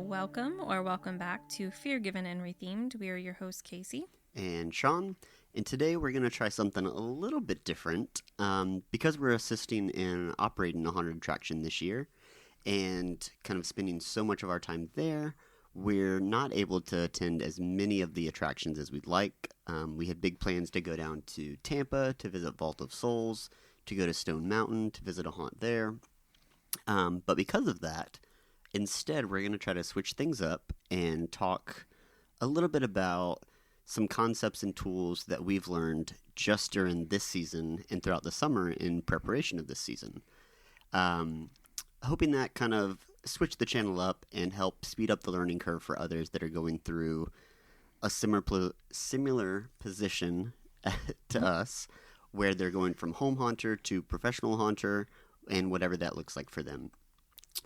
Welcome back to Fear Given and Rethemed. We are your host, Casey. And Sean, and today we're going to try something a little bit different because we're assisting in operating a haunted attraction this year and kind of spending so much of our time there. We're not able to attend as many of the attractions as we'd like. We had big plans to go down to Tampa to visit Vault of Souls, to go to Stone Mountain to visit a haunt there. But because of that, instead we're going to try to switch things up and talk a little bit about some concepts and tools that we've learned just during this season and throughout the summer in preparation of this season. Hoping that kind of switch the channel up and help speed up the learning curve for others that are going through a similar position to us, where they're going from home haunter to professional haunter and whatever that looks like for them.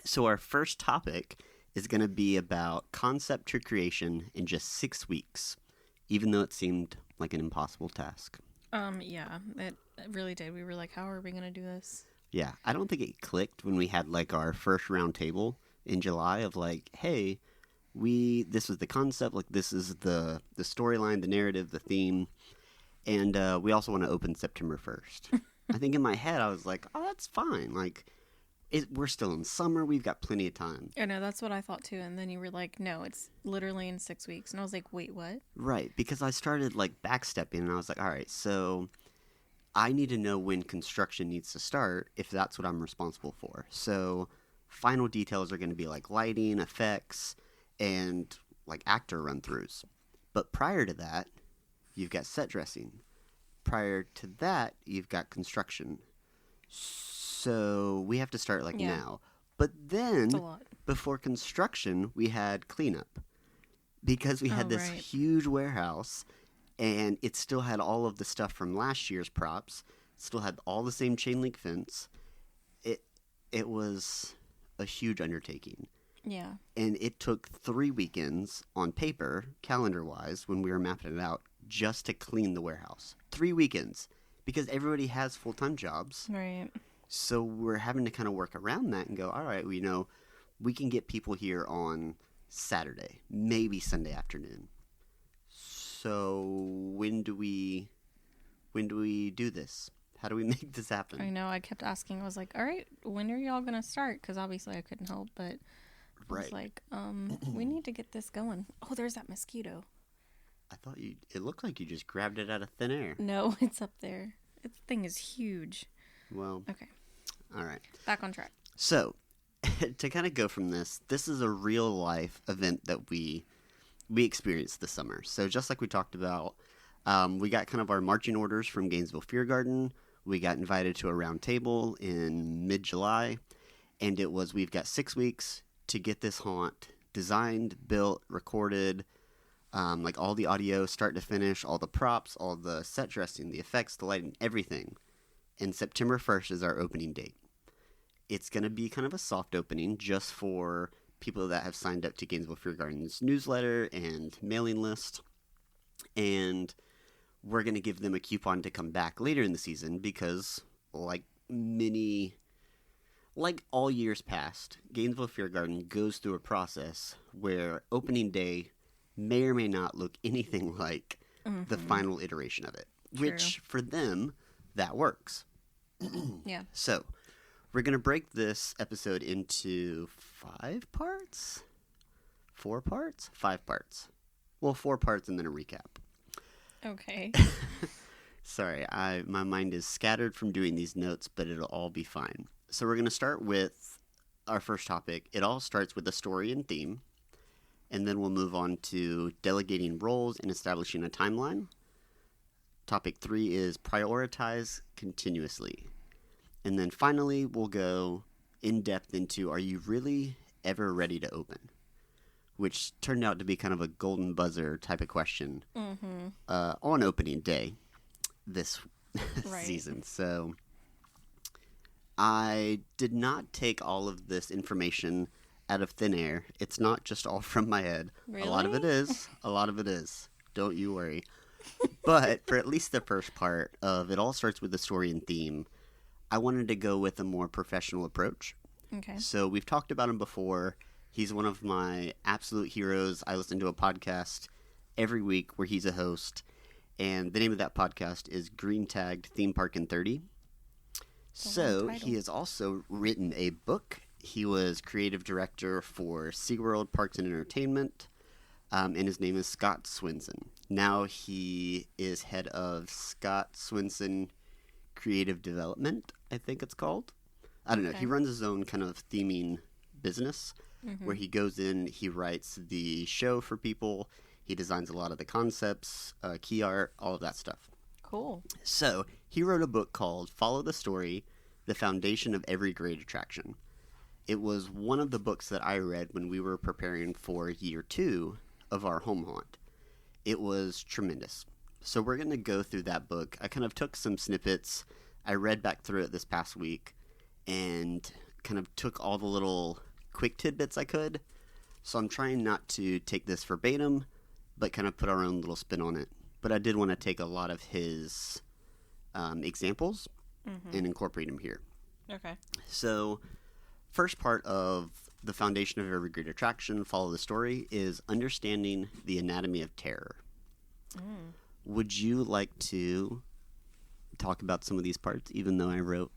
So our first topic is going to be about concept to creation in just 6 weeks, even though it seemed like an impossible task. Yeah, it really did. We were like, how are we going to do this? Yeah, I don't think it clicked when we had like our first round table in July of like, hey, this was the concept, like this is the storyline, the narrative, the theme, and we also want to open September 1st. I think in my head I was like, oh, that's fine. Like, we're still in summer. We've got plenty of time. I know, that's what I thought too. And then you were like, no, it's literally in 6 weeks. And I was like, wait, what? Right, because I started like backstepping and I was like, all right, so I need to know when construction needs to start if that's what I'm responsible for. So final details are going to be like lighting, effects, and like actor run-throughs. But prior to that, you've got set dressing. Prior to that, you've got construction. So we have to start like now. But then before construction, we had cleanup because we had this huge warehouse and it still had all of the stuff from last year's props. It still had all the same chain link fence. It was a huge undertaking. Yeah. And it took 3 weekends on paper, calendar-wise, when we were mapping it out, just to clean the warehouse. 3 weekends. Because everybody has full-time jobs. Right. So we're having to kind of work around that and go, all right, we can get people here on Saturday, maybe Sunday afternoon. So when do we do this? How do we make this happen? I know. I kept asking. I was like, all right, when are y'all going to start? Because obviously I couldn't help, but I was like, we need to get this going. Oh, there's that mosquito. I thought it looked like you just grabbed it out of thin air. No, it's up there. This thing is huge. Well. Okay. All right. Back on track. So, to kind of go from this is a real-life event that we experienced this summer. So, just like we talked about, we got kind of our marching orders from Gainesville Fear Garden. We got invited to a round table in mid-July, and it was, we've got 6 weeks to get this haunt designed, built, recorded, like all the audio, start to finish, all the props, all the set dressing, the effects, the lighting, everything. And September 1st is our opening date. It's going to be kind of a soft opening just for people that have signed up to Gainesville Fear Garden's newsletter and mailing list. And we're going to give them a coupon to come back later in the season because, like all years past, Gainesville Fear Garden goes through a process where opening day may or may not look anything like the final iteration of it. True. Which, for them, that works. Yeah. So, we're going to break this episode into 5 parts? 4 parts? 5 parts. Well, 4 parts and then a recap. Okay. Sorry, my mind is scattered from doing these notes, but it'll all be fine. So we're going to start with our first topic. It all starts with a story and theme, and then we'll move on to delegating roles and establishing a timeline. Topic 3 is prioritize continuously. And then finally, we'll go in depth into, are you really ever ready to open? Which turned out to be kind of a golden buzzer type of question on opening day this season. So I did not take all of this information out of thin air. It's not just all from my head. Really? A lot of it is. Don't you worry. But for at least the first part of it all starts with the story and theme, I wanted to go with a more professional approach. Okay. So we've talked about them before. He's one of my absolute heroes. I listen to a podcast every week where he's a host, and the name of that podcast is Green Tagged Theme Park in 30. So he has also written a book. He was creative director for SeaWorld Parks and Entertainment, and his name is Scott Swinson. Now he is head of Scott Swinson Creative Development, I think it's called. I don't know. He runs his own kind of theming business where he goes in, he writes the show for people, he designs a lot of the concepts, key art, all of that stuff. Cool. So he wrote a book called Follow the Story, The Foundation of Every Great Attraction. It was one of the books that I read when we were preparing for year 2 of our home haunt. It was tremendous. So we're going to go through that book. I kind of took some snippets. I read back through it this past week and kind of took all the little quick tidbits I could. So I'm trying not to take this verbatim, but kind of put our own little spin on it. But I did want to take a lot of his examples and incorporate them here. Okay. So first part of the foundation of every great attraction, Follow the Story, is understanding the anatomy of terror. Would you like to talk about some of these parts, even though I wrote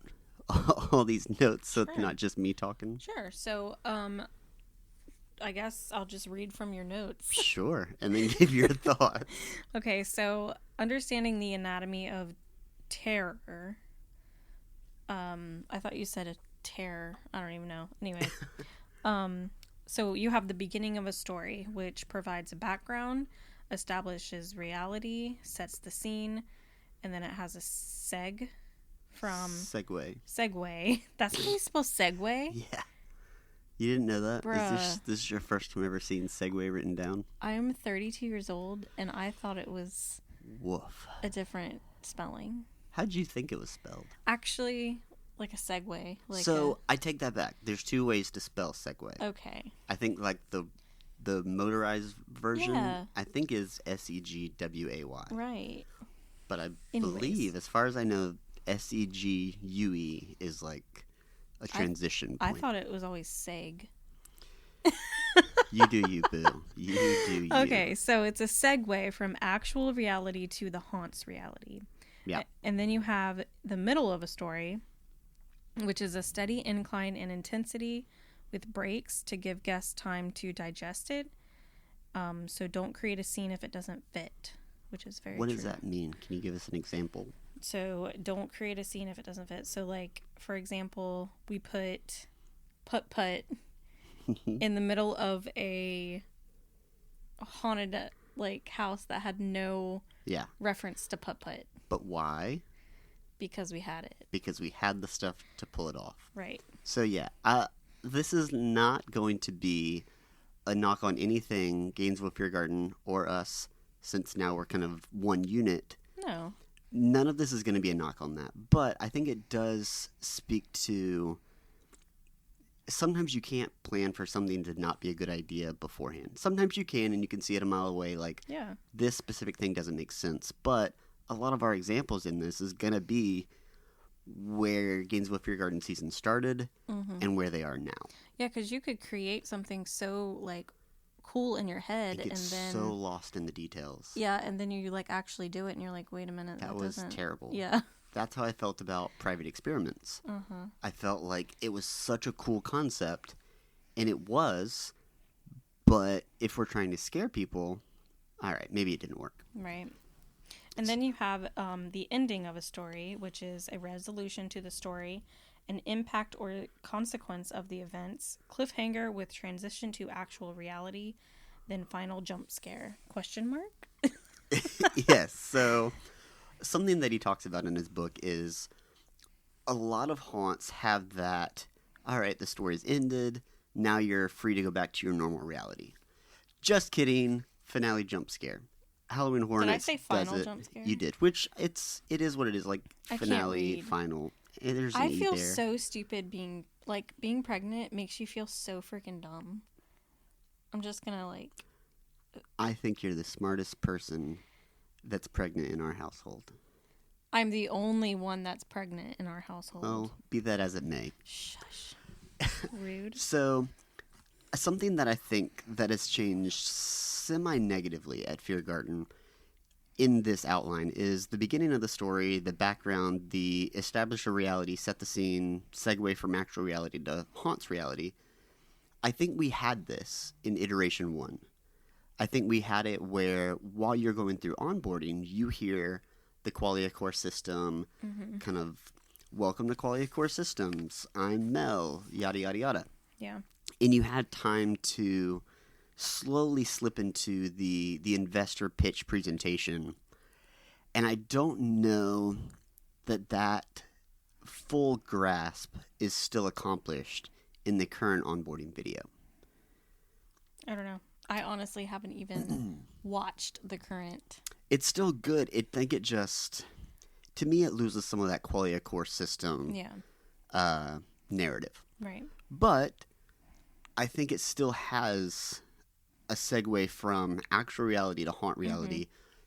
all these notes, so it's not just me talking? Sure. So, I guess I'll just read from your notes. Sure, and then give your thoughts. Okay, so understanding the anatomy of terror. I thought you said a terror. I don't even know. Anyway, so you have the beginning of a story, which provides a background, establishes reality, sets the scene, and then it has a segue. That's how you spell segue? Yeah. You didn't know that? Bruh. This is your first time ever seeing segue written down? I am 32 years old, and I thought it was Woof. a different spelling. How'd you think it was spelled? Actually, like a segue. I take that back. There's 2 ways to spell segue. Okay. I think like the motorized version, Yeah. I think is SEGWAY. Right. But I Anyways. believe, as far as I know, SEGUE is like a transition I point. thought it was always seg. You do you, boo. You do you. Okay, so it's a segue from actual reality to the haunt's reality. Yeah. And then you have the middle of a story, which is a steady incline in intensity with breaks to give guests time to digest it. So don't create a scene if it doesn't fit, which is very What true. does that mean? Can you give us an example? So don't create a scene if it doesn't fit. So like, for example, we put putt in the middle of a haunted like house that had no reference to putt. But why? Because we had it. Because we had the stuff to pull it off. Right. So yeah, this is not going to be a knock on anything Gainesville Fear Garden or us, since now we're kind of one unit. No. None of this is going to be a knock on that. But I think it does speak to sometimes you can't plan for something to not be a good idea beforehand. Sometimes you can, and you can see it a mile away, like, this specific thing doesn't make sense. But a lot of our examples in this is going to be where Gainesville Fear Garden season started and where they are now. Yeah, because you could create something so, like, cool in your head, It gets and then so lost in the details. Yeah, and then you like actually do it, and you're like, wait a minute, that was terrible. Yeah, that's how I felt about Private Experiments. I felt like it was such a cool concept, and it was, but if we're trying to scare people, all right, maybe it didn't work. Right. And then you have the ending of a story, which is a resolution to the story, an impact or consequence of the events, cliffhanger with transition to actual reality, then final jump scare? Question mark? Yes. So something that he talks about in his book is a lot of haunts have that, all right, the story's ended, now you're free to go back to your normal reality. Just kidding. Finale jump scare. Halloween Hornets. Did I say final jump scare? You did, which it is what it is, like finale, final. There's an I E feel there. so stupid being pregnant makes you feel so freaking dumb. I'm just gonna I think you're the smartest person that's pregnant in our household. I'm the only one that's pregnant in our household. Oh, be that as it may. Shush. Rude. So, something that I think that has changed semi-negatively at Fear Garden in this outline is the beginning of the story, the background, the establish a reality, set the scene, segue from actual reality to haunts reality. I think we had this in iteration 1. I think we had it where while you're going through onboarding, you hear the Qualia Core system kind of, welcome to Qualia Core Systems, I'm Mel, yada, yada, yada. Yeah. And you had time to slowly slip into the investor pitch presentation. And I don't know that full grasp is still accomplished in the current onboarding video. I don't know. I honestly haven't even watched the current. It's still good. To me, it loses some of that Qualia Core system narrative. Right. But I think it still has a segue from actual reality to haunt reality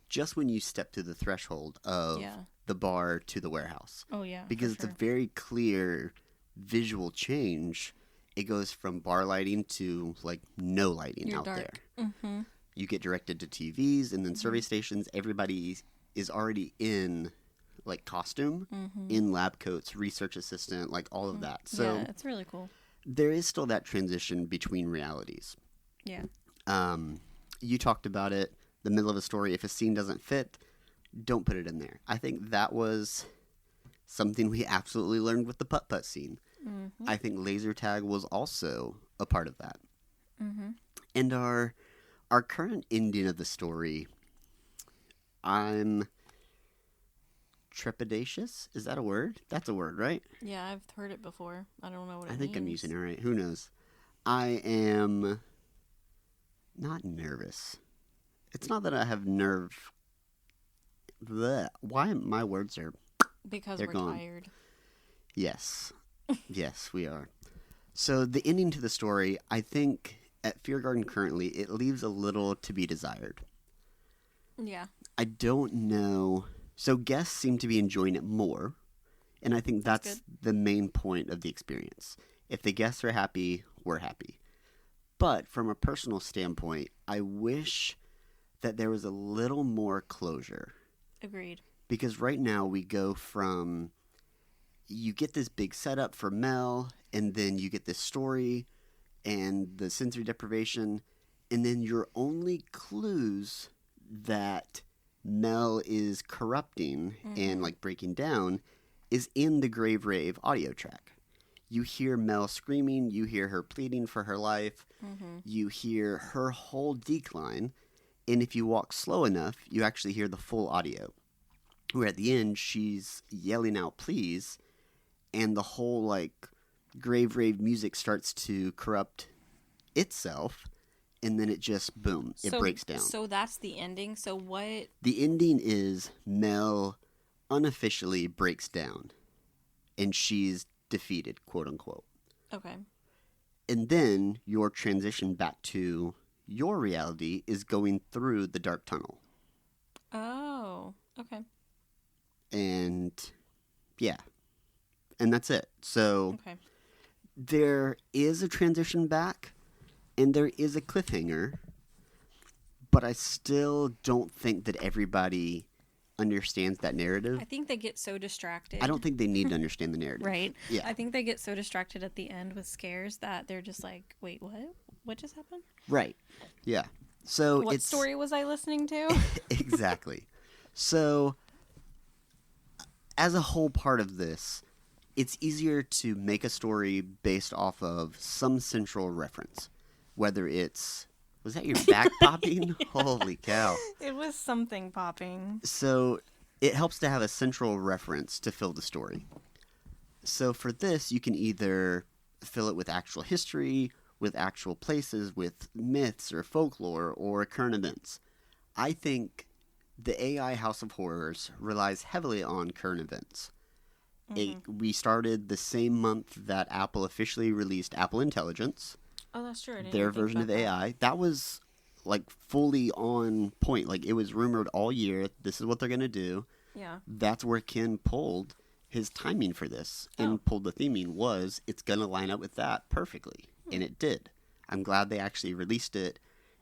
just when you step through the threshold of the bar to the warehouse. Oh, yeah. Because it's a very clear visual change. It goes from bar lighting to, like, no lighting out dark. there. Mm-hmm. You get directed to TVs and then survey stations. Everybody is already in, like, costume, in lab coats, research assistant, like, all of that. So yeah, it's really cool. There is still that transition between realities. Yeah. You talked about it, the middle of a story. If a scene doesn't fit, don't put it in there. I think that was something we absolutely learned with the putt-putt scene. I think laser tag was also a part of that. And our current ending of the story, I'm trepidatious. Is that a word? That's a word, right? Yeah, I've heard it before. I don't know what it means. I think I'm using it right. Who knows? I am not nervous. It's not that I have nerve. Blech. Why my words are... Because They're we're gone. tired. Yes. Yes, we are. So the ending to the story, I think at Fear Garden currently, it leaves a little to be desired. Yeah. I don't know. So guests seem to be enjoying it more. And I think that's the main point of the experience. If the guests are happy, we're happy. But from a personal standpoint, I wish that there was a little more closure. Agreed. Because right now we go from, you get this big setup for Mel, and then you get this story and the sensory deprivation, and then your only clues that Mel is corrupting and like breaking down is in the Grave Rave audio track. You hear Mel screaming, you hear her pleading for her life, you hear her whole decline, and if you walk slow enough, you actually hear the full audio. Where at the end, she's yelling out, please, and the whole, like, Grave Rave music starts to corrupt itself, and then it just, boom, it breaks down. So that's the ending? So what... The ending is Mel unofficially breaks down, and she's defeated, quote-unquote. Okay. And then your transition back to your reality is going through the dark tunnel. Oh, okay. And, yeah. And that's it. So, there is a transition back, and there is a cliffhanger, but I still don't think that everybody understands that narrative. I think they get so distracted. I don't think they need to understand the narrative. Right? Yeah. I think they get so distracted at the end with scares that they're just like, wait, what? What just happened? Right. Yeah. So what story was I listening to? Exactly. So, as a whole part of this, it's easier to make a story based off of some central reference. Whether it's... Was that your back popping? Holy cow. It was something popping. So, it helps to have a central reference to fill the story. So, for this, you can either fill it with actual history, with actual places, with myths or folklore, or current events. I think the AI House of Horrors relies heavily on current events. We started the same month that Apple officially released Apple Intelligence. Oh, that's true. Their version of AI. That was, like, fully on point. Like, it was rumored all year, this is what they're going to do. Yeah. That's where Ken pulled his timing for this and pulled the theming was, it's going to line up with that perfectly. And it did. I'm glad they actually released it.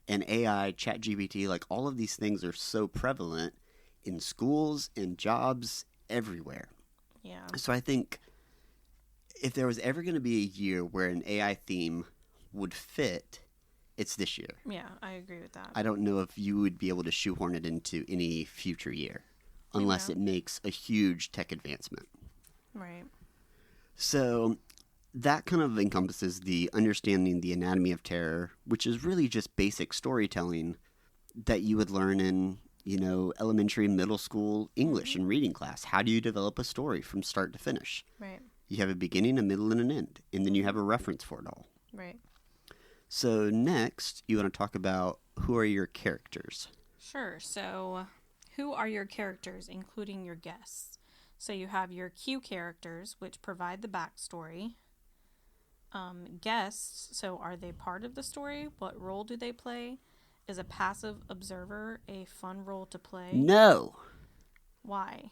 And AI, ChatGPT, like all of these things are so prevalent in schools, in jobs, everywhere. Yeah. So I think if there was ever going to be a year where an AI theme would fit, it's this year. Yeah, I agree with that. I don't know if you would be able to shoehorn it into any future year unless it makes a huge tech advancement. Right. So that kind of encompasses the understanding the anatomy of terror, which is really just basic storytelling that you would learn in, elementary, middle school English and reading class. How do you develop a story from start to finish? Right. You have a beginning, a middle, and an end, and then you have a reference for it all. Right. So next, you want to talk about who are your characters. Sure. So, who are your characters, including your guests? So you have your cue characters, which provide the backstory. Guests, so are they part of the story? What role do they play? Is a passive observer a fun role to play? No, Why?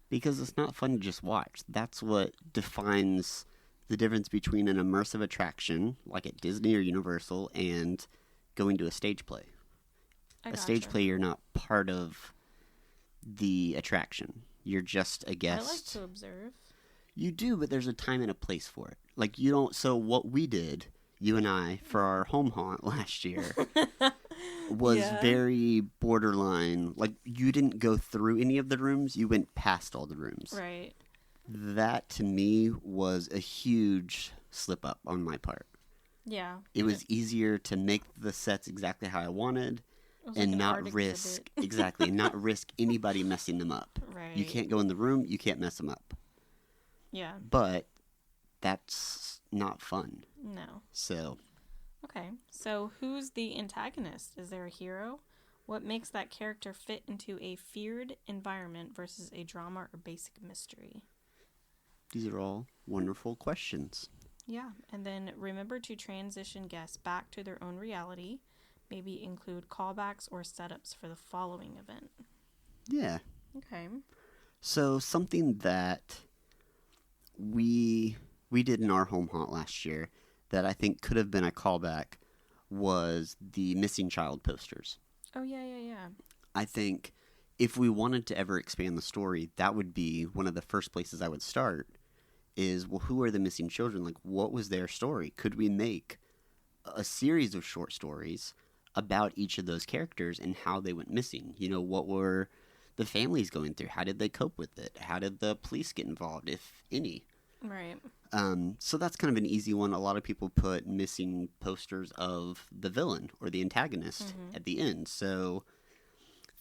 because it's not fun to just watch. That's what defines the difference between an immersive attraction, like at Disney or Universal, and going to a stage play. A stage play, you're not part of the attraction. You're just a guest. I like to observe. You do, but there's a time and a place for it. Like, you don't... So what we did, you and I, for our home haunt last year, was very borderline. Like, you didn't go through any of the rooms. You went past all the rooms. Right. That, to me, was a huge slip-up on my part. Yeah. It was easier to make the sets exactly how I wanted and like not risk... exactly, not risk anybody messing them up. Right. You can't go in the room. You can't mess them up. Yeah. But that's not fun. No. So. Okay. So who's the antagonist? Is there a hero? What makes that character fit into a feared environment versus a drama or basic mystery? These are all wonderful questions. Yeah. And then remember to transition guests back to their own reality. Maybe include callbacks or setups for the following event. Yeah. Okay. So something that we did in our home haunt last year that I think could have been a callback was the missing child posters. Oh, yeah. I think if we wanted to ever expand the story, that would be one of the first places I would start is, well, who are the missing children? Like, what was their story? Could we make a series of short stories about each of those characters and how they went missing? What were the families going through? How did they cope with it? How did the police get involved, if any? Right. So that's kind of an easy one. A lot of people put missing posters of the villain or the antagonist at the end. So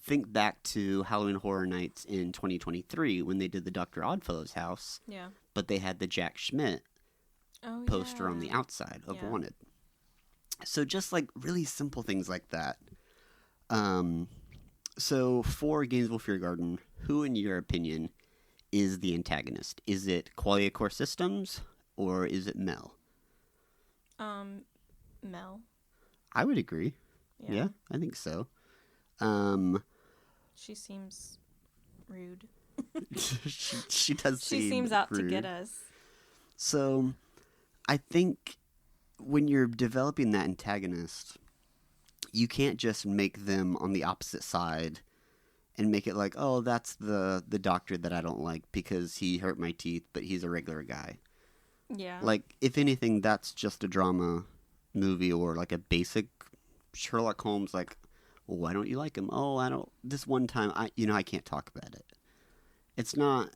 think back to Halloween Horror Nights in 2023 when they did the Dr. Oddfellow's house. Yeah. But they had the Jack Schmidt poster on the outside of Wanted. So just like really simple things like that. So for Gainesville Fear Garden, who in your opinion is the antagonist? Is it Qualia Core Systems or is it Mel? Mel. I would agree. Yeah, I think so. She seems rude. she does She seems out to get us. So I think when you're developing that antagonist, you can't just make them on the opposite side and make it like, oh, that's the doctor that I don't like because he hurt my teeth, but he's a regular guy. Yeah. Like, if anything, that's just a drama movie or like a basic Sherlock Holmes, like, well, why don't you like him? Oh, I don't, this one time, I can't talk about it. It's not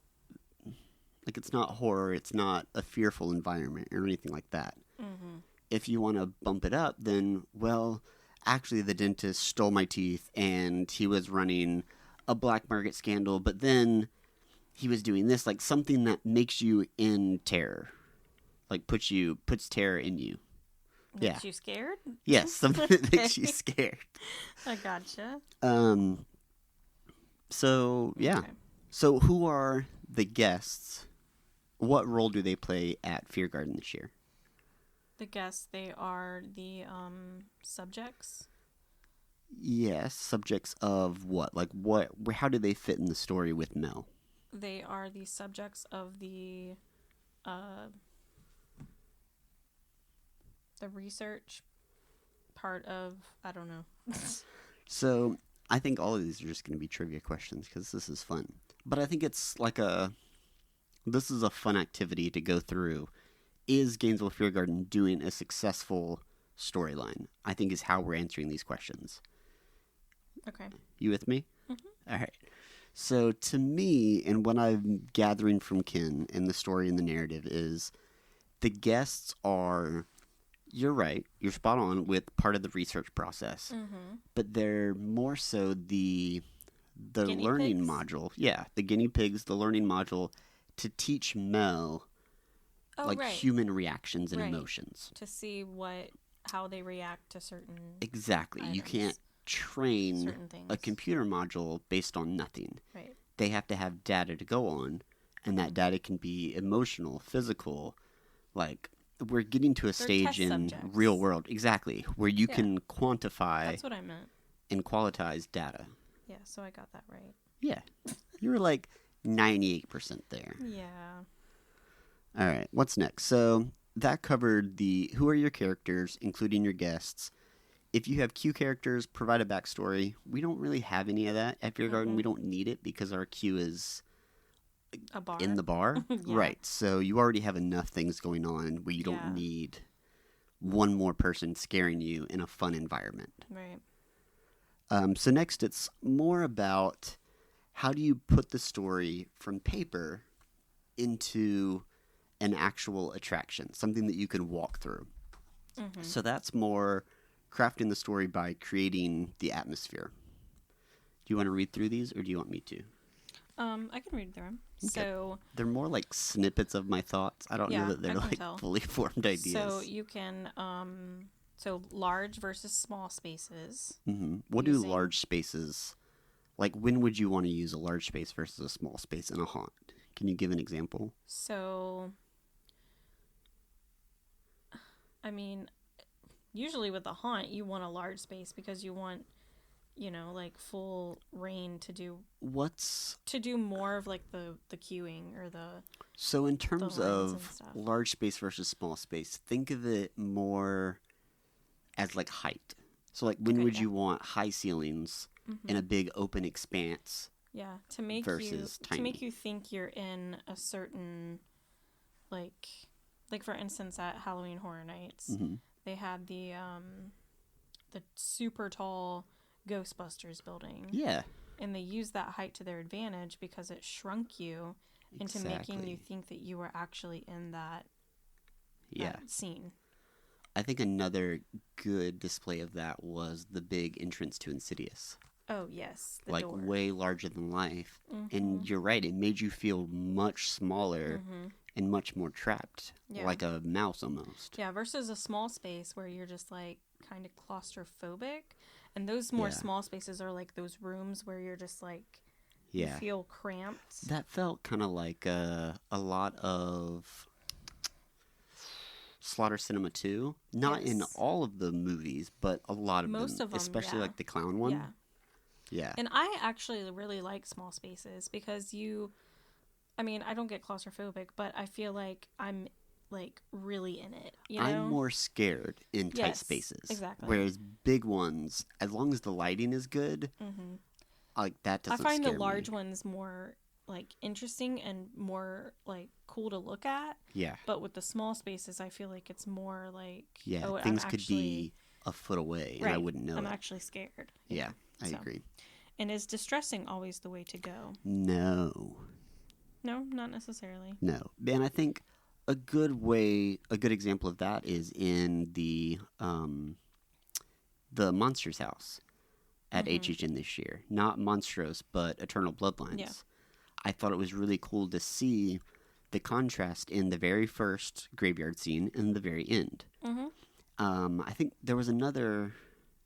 horror, it's not a fearful environment or anything like that. Mm-hmm. If you want to bump it up, then, well, actually the dentist stole my teeth and he was running a black market scandal, but then he was doing this, like something that makes you in terror, like puts terror in you. Makes you scared? Yes, something that makes you scared. I gotcha. So yeah. Okay. So who are the guests? What role do they play at Fear Garden this year? The guests, they are the subjects. Yes, subjects of what? Like what? How do they fit in the story with Mel? They are the subjects of the the research part of, I don't know. So I think all of these are just going to be trivia questions because this is fun. But I think it's like this is a fun activity to go through. Is Gainesville Fear Garden doing a successful storyline? I think is how we're answering these questions. Okay. You with me? Mm-hmm. All right. So to me, and what I'm gathering from Ken and the story and the narrative is the guests are, you're right, you're spot on with part of the research process, but they're more so the Guinea learning pigs? module. Yeah, the guinea pigs, the learning module to teach Mel Oh, right. human reactions and Right. emotions. To see how they react to certain Exactly. You items, can't train certain things. a computer module based on nothing. Right. They have to have data to go on, and that data can be emotional, physical. Like, we're getting to a They're stage test in subjects. real world, exactly, where you Yeah. can quantify That's what I meant. and qualitize data. Yeah, so I got that right. Yeah. You were like 98% there. Yeah. All right, what's next? So that covered the who are your characters, including your guests. If you have Q characters, provide a backstory. We don't really have any of that at Fear Garden. We don't need it because our Q is A bar. in the bar. Yeah. Right. So you already have enough things going on where you don't need one more person scaring you in a fun environment. Right. So next, it's more about how do you put the story from paper into an actual attraction, something that you can walk through. So that's more crafting the story by creating the atmosphere. Do you want to read through these, or do you want me to? I can read through them. Okay. So they're more like snippets of my thoughts. I don't know that they're like fully formed ideas. So you can so large versus small spaces. What do large spaces like? When would you want to use a large space versus a small space in a haunt? Can you give an example? So, I mean, usually with a haunt, you want a large space because you want, like full reign to do more of like the queuing or the. So in terms the lines of and stuff. large space versus small space, think of it more as like height. So like when would you want high ceilings in a big open expanse? Yeah, to make you think you're in a certain like for instance at Halloween Horror Nights, they had the super tall Ghostbusters building. Yeah. And they used that height to their advantage because it shrunk you into making you think that you were actually in that scene. I think another good display of that was the big entrance to Insidious. Oh, yes. The like door. way larger than life. And you're right, it made you feel much smaller and much more trapped. Yeah. Like a mouse almost. Yeah, versus a small space where you're just like kind of claustrophobic. And those more small spaces are like those rooms where you're just like you feel cramped. That felt kind of like a lot of Slaughter Cinema 2. Not in all of the movies, but a lot of Most them. of them, especially like the clown one. Yeah. Yeah. And I actually really like small spaces because I don't get claustrophobic, but I feel like I'm like really in it, I'm more scared in tight spaces. Exactly. Whereas big ones, as long as the lighting is good, like that doesn't scare me. I find the large ones more like interesting and more like cool to look at. Yeah. But with the small spaces, I feel like it's more like things could be a foot away and I wouldn't know I'm it. actually scared. Yeah, I agree. And is distressing always the way to go? No. No, not necessarily. No. And I think a good example of that is in the Monsters House at HHN this year. Not Monstros, but Eternal Bloodlines. Yeah. I thought it was really cool to see the contrast in the very first graveyard scene and the very end. I think there was another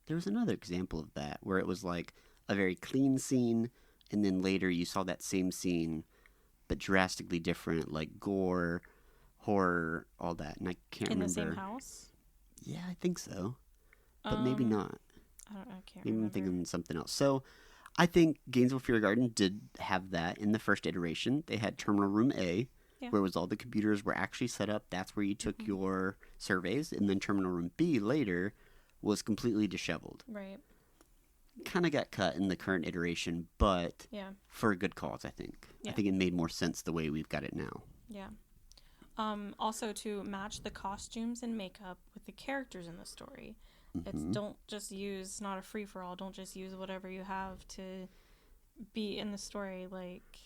example of that where it was like a very clean scene, and then later you saw that same scene, but drastically different, like gore, horror, all that. And I can't remember. In the same house? Yeah, I think so, but maybe not. I can't Maybe remember. I'm thinking of something else. So I think Gainesville Fear Garden did have that in the first iteration. They had Terminal Room A, Yeah. where it was all the computers were actually set up. That's where you took your surveys. And then Terminal Room B later was completely disheveled. Right. Kind of got cut in the current iteration, but Yeah. for a good cause, I think. Yeah. I think it made more sense the way we've got it now. Yeah. Also to match the costumes and makeup with the characters in the story. It's don't just use, not a free-for-all, don't just use whatever you have to be in the story. Like,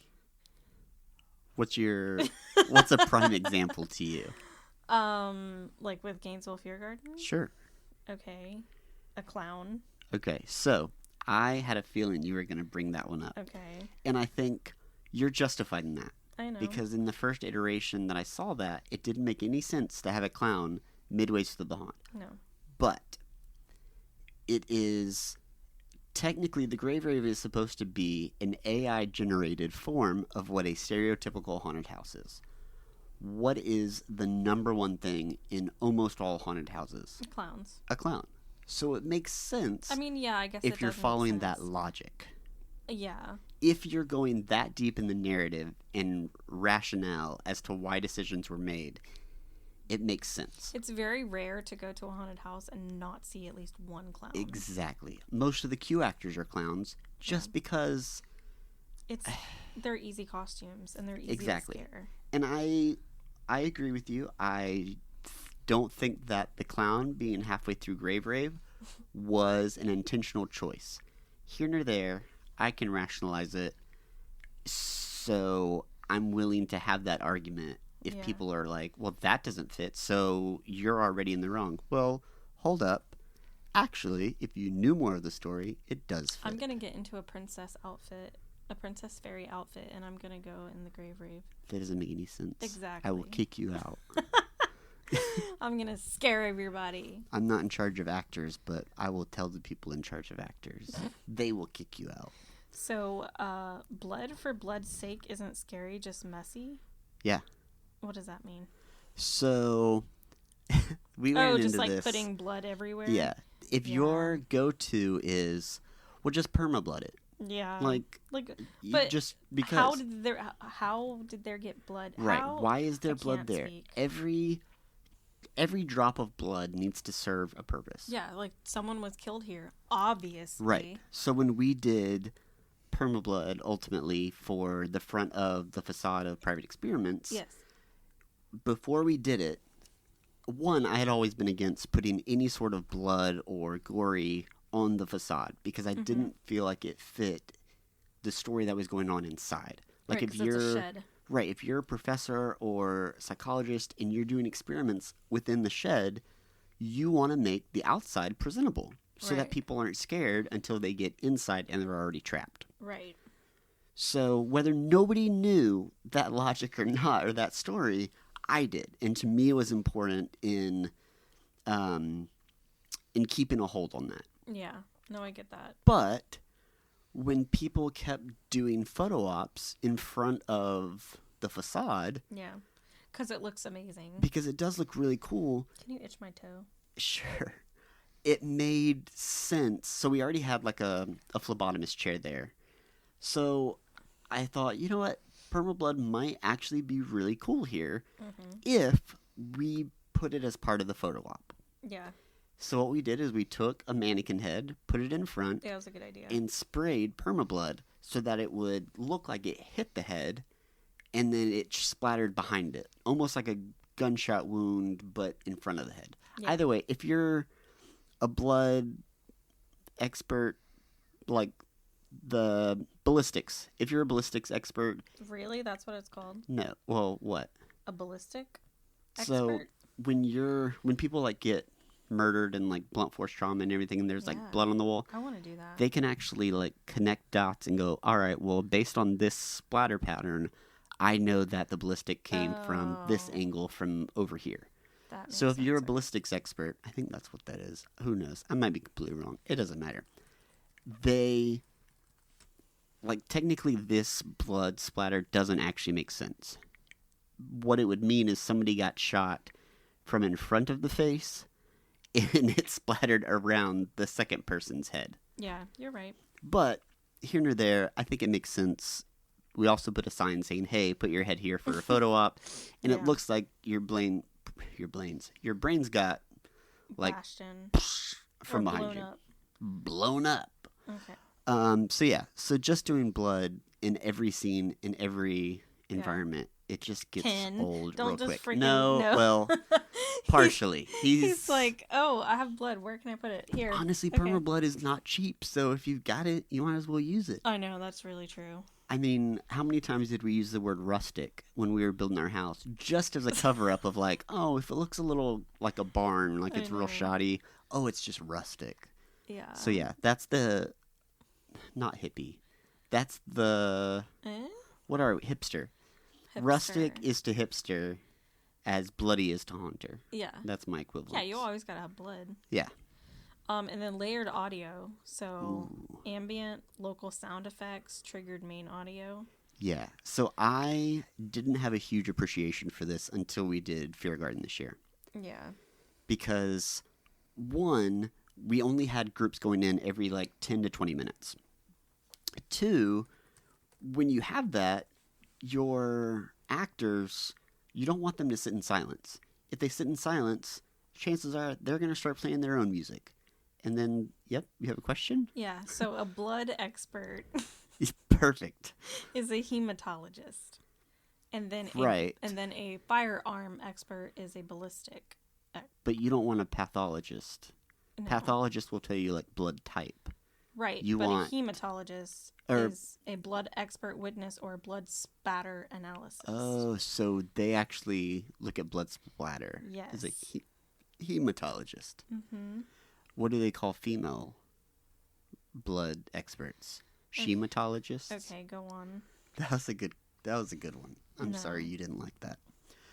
What's a prime example to you? like with Gainesville Fear Garden? Sure. Okay. A clown. Okay, so I had a feeling you were going to bring that one up. Okay. And I think you're justified in that. I know. Because in the first iteration that I saw that, it didn't make any sense to have a clown midway through the haunt. No. But it is technically, the Grave Rave is supposed to be an AI-generated form of what a stereotypical haunted house is. What is the number one thing in almost all haunted houses? Clowns. A clown. So it makes sense. I mean, yeah, I guess if you're following that logic. Yeah. If you're going that deep in the narrative and rationale as to why decisions were made, it makes sense. It's very rare to go to a haunted house and not see at least one clown. Exactly. Most of the Q actors are clowns just because they're easy costumes and they're easy to scare. And I agree with you. I don't think that the clown being halfway through Grave Rave was an intentional choice. Here nor there, I can rationalize it. So I'm willing to have that argument if people are like, well, that doesn't fit, so you're already in the wrong. Well, hold up. Actually, if you knew more of the story, it does fit. I'm going to get into a princess outfit, a princess fairy outfit, and I'm going to go in the Grave Rave. That doesn't make any sense. Exactly. I will kick you out. I'm going to scare everybody. I'm not in charge of actors, but I will tell the people in charge of actors. They will kick you out. So, blood for blood's sake isn't scary, just messy? Yeah. What does that mean? So, we ran into just like this. putting blood everywhere? Yeah. If your go-to is, well, just perma-blood it. Yeah. But just because. How did there get blood? Right. Why is there blood there? Speak. Every drop of blood needs to serve a purpose. Yeah, like someone was killed here, obviously. Right. So when we did permablood ultimately for the front of the facade of Private Experiments, yes. Before we did it, one, I had always been against putting any sort of blood or gory on the facade because I didn't feel like it fit the story that was going on inside. Like right, if you're it's a shed. Right, if you're a professor or psychologist and you're doing experiments within the shed, you want to make the outside presentable so that people aren't scared until they get inside and they're already trapped. Right. So whether nobody knew that logic or not, or that story, I did. And to me it was important in keeping a hold on that. Yeah. No, I get that. But when people kept doing photo ops in front of the facade... Yeah. Because it looks amazing. Because it does look really cool. Can you itch my toe? Sure. It made sense. So we already had like a phlebotomist chair there. So I thought, you know what? Permablood might actually be really cool here if we put it as part of the photo op. Yeah. So what we did is we took a mannequin head, put it in front. Yeah, that was a good idea. And sprayed permablood so that it would look like it hit the head and then it splattered behind it. Almost like a gunshot wound, but in front of the head. Yeah. Either way, if you're a blood expert, like the ballistics, if you're a ballistics expert... Really? That's what it's called? No. Well, what? A ballistic expert? So when people like get murdered and like blunt force trauma and everything and there's like blood on the wall, I want to do that. They can actually like connect dots and go, all right, well, based on this splatter pattern, I know that the ballistic came from this angle from over here. So if you're a ballistics expert, I think that's what that is. Who knows? I might be completely wrong. It doesn't matter. They, like, technically this blood splatter doesn't actually make sense. What it would mean is somebody got shot from in front of the face and it splattered around the second person's head. Yeah, you're right. But here nor there, I think it makes sense we also put a sign saying, "Hey, put your head here for a photo op," and it looks like your brain's got like Bashed in. from Or behind blown you, up. blown up. Okay. So just doing blood in every scene, in every environment, it just gets old Don't real just quick. freaking No, well, partially. He's like, oh, I have blood. Where can I put it? Here. Honestly, perma blood is not cheap, so if you've got it, you might as well use it. I know, that's really true. I mean, how many times did we use the word rustic when we were building our house, just as a cover-up of like, oh, if it looks a little like a barn, like it's real shoddy, oh, it's just rustic. Yeah. So yeah, that's the, not hippie, that's the, what are we, hipster. Rustic is to hipster as bloody is to haunter. Yeah. That's my equivalent. Yeah, you always gotta have blood. Yeah. And then layered audio. So ambient, local sound effects, triggered main audio. Yeah. So I didn't have a huge appreciation for this until we did Fear Garden this year. Yeah. Because, one, we only had groups going in every like 10 to 20 minutes. Two, when you have that, your actors, you don't want them to sit in silence. If they sit in silence, chances are they're going to start playing their own music. And then, yep, you have a question? Yeah, so a blood expert Perfect. is a hematologist. And then a firearm expert is a ballistic. But you don't want a pathologist. No. Pathologist will tell you like blood type. Right, you but want a hematologist is a blood expert witness or blood spatter analysis. Oh, so they actually look at blood splatter. Yes. As a hematologist. Mm-hmm. What do they call female blood experts? Shematologist? Okay, go on. That was a good one. I'm sorry you didn't like that.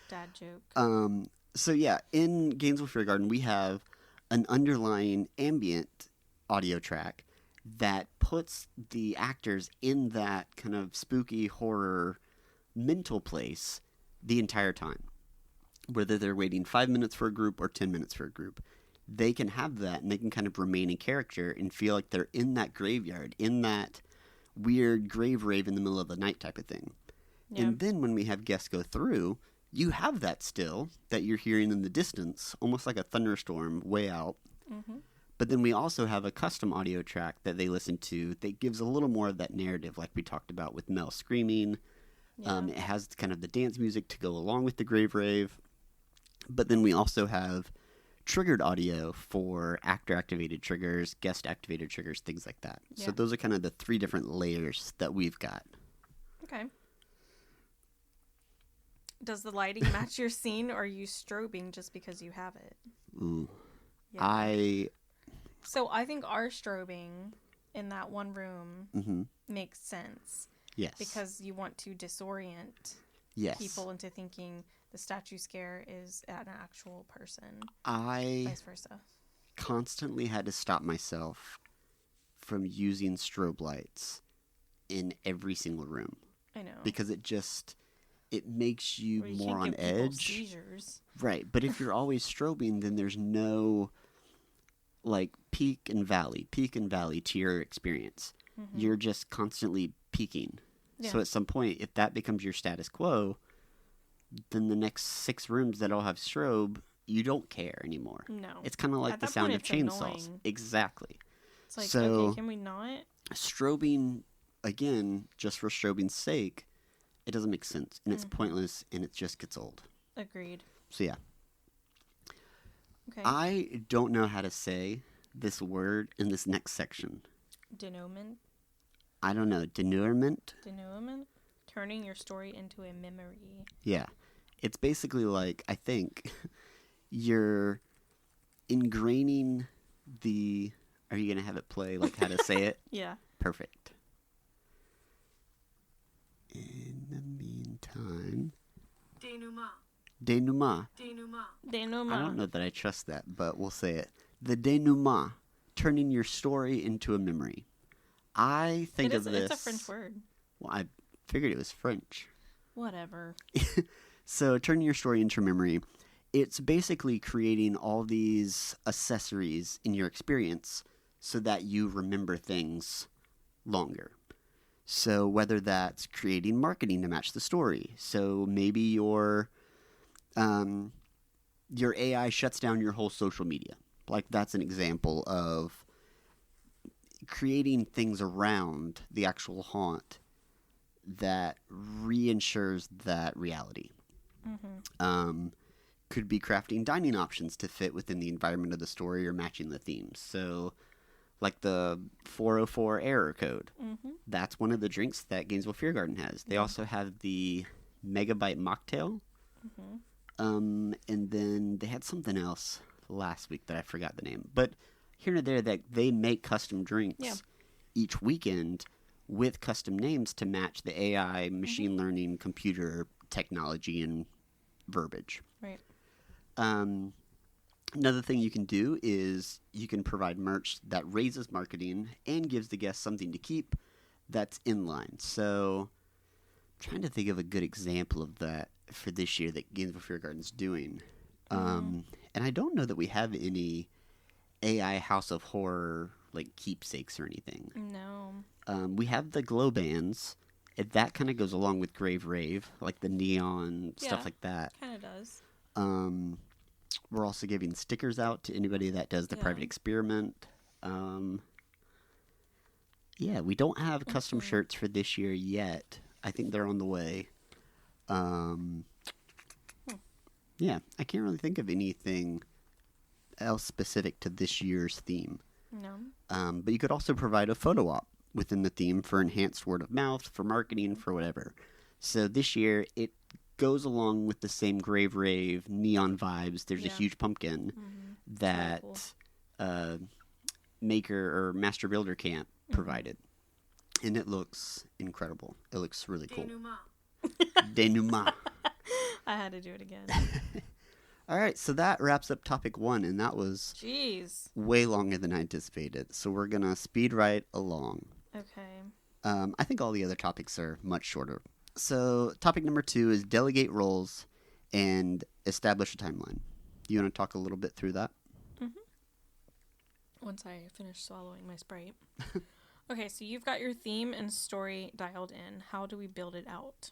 Dad joke. So yeah, in Gainesville Fear Garden, we have an underlying ambient audio track that puts the actors in that kind of spooky horror mental place the entire time. Whether they're waiting 5 minutes for a group or 10 minutes for a group, they can have that and they can kind of remain in character and feel like they're in that graveyard, in that weird grave rave in the middle of the night type of thing. Yeah. And then when we have guests go through, you have that still that you're hearing in the distance, almost like a thunderstorm way out. Mm-hmm. But then we also have a custom audio track that they listen to that gives a little more of that narrative, like we talked about with Mel screaming. Yeah. It has kind of the dance music to go along with the grave rave. But then we also have triggered audio for actor-activated triggers, guest-activated triggers, things like that. Yeah. So those are kind of the 3 different layers that we've got. Okay. Does the lighting match your scene, or are you strobing just because you have it? Ooh. Yeah. So I think our strobing in that one room makes sense. Yes. Because you want to disorient people into thinking the statue scare is an actual person. Vice versa. Constantly had to stop myself from using strobe lights in every single room. I know. Because it makes you more on edge. Seizures. Right. But if you're always strobing, then there's no like peak and valley to your experience. Mm-hmm. You're just constantly peaking. Yeah. So at some point, if that becomes your status quo, then the next 6 rooms that all have strobe, you don't care anymore. No. It's kind of like the sound of chainsaws. Annoying. Exactly. It's like, okay, can we not? Strobing, again, just for strobing's sake, it doesn't make sense. And it's pointless, and it just gets old. Agreed. So yeah. Okay. I don't know how to say this word in this next section. Denouement? I don't know. Denouement? Denouement? Turning your story into a memory. Yeah. It's basically like, I think, you're ingraining the... Are you going to have it play, like, how to say it? Yeah. Perfect. In the meantime... Denouement. I don't know that I trust that, but we'll say it. The denouement. Turning your story into a memory. I think of this... It's a French word. Well, I figured it was French. Whatever. So, turning your story into a memory, it's basically creating all these accessories in your experience so that you remember things longer. So whether that's creating marketing to match the story, so maybe your AI shuts down your whole social media. Like that's an example of creating things around the actual haunt that reinsures that reality. Could be crafting dining options to fit within the environment of the story or matching the themes. So, like the 404 error code, that's one of the drinks that Gainesville Fear Garden has. They also have the Megabyte Mocktail. And then they had something else last week that I forgot the name. But here and there, that they make custom drinks each weekend with custom names to match the AI, machine learning, computer technology, and verbiage. Right. Another thing you can do is you can provide merch that raises marketing and gives the guests something to keep that's in line. So I'm trying to think of a good example of that for this year that Gainesville Fear Garden's doing. And I don't know that we have any AI House of Horror like keepsakes or anything. No. We have the glow bands. That kind of goes along with Grave Rave, like the neon stuff like that. Kind of does. We're also giving stickers out to anybody that does the private experiment. We don't have custom shirts for this year yet. I think they're on the way. Yeah, I can't really think of anything else specific to this year's theme. No. But you could also provide a photo op within the theme for enhanced word of mouth, for marketing, for whatever. So this year, it goes along with the same Grave Rave neon vibes. There's a huge pumpkin that Maker or Master Builder Camp provided. And it looks incredible. It looks really cool. Denouement. I had to do it again. All right, so that wraps up topic 1, and that was way longer than I anticipated. So we're going to speed right along. Okay. I think all the other topics are much shorter. So topic number 2 is delegate roles and establish a timeline. You want to talk a little bit through that? Once I finish swallowing my Sprite. Okay, so you've got your theme and story dialed in. How do we build it out?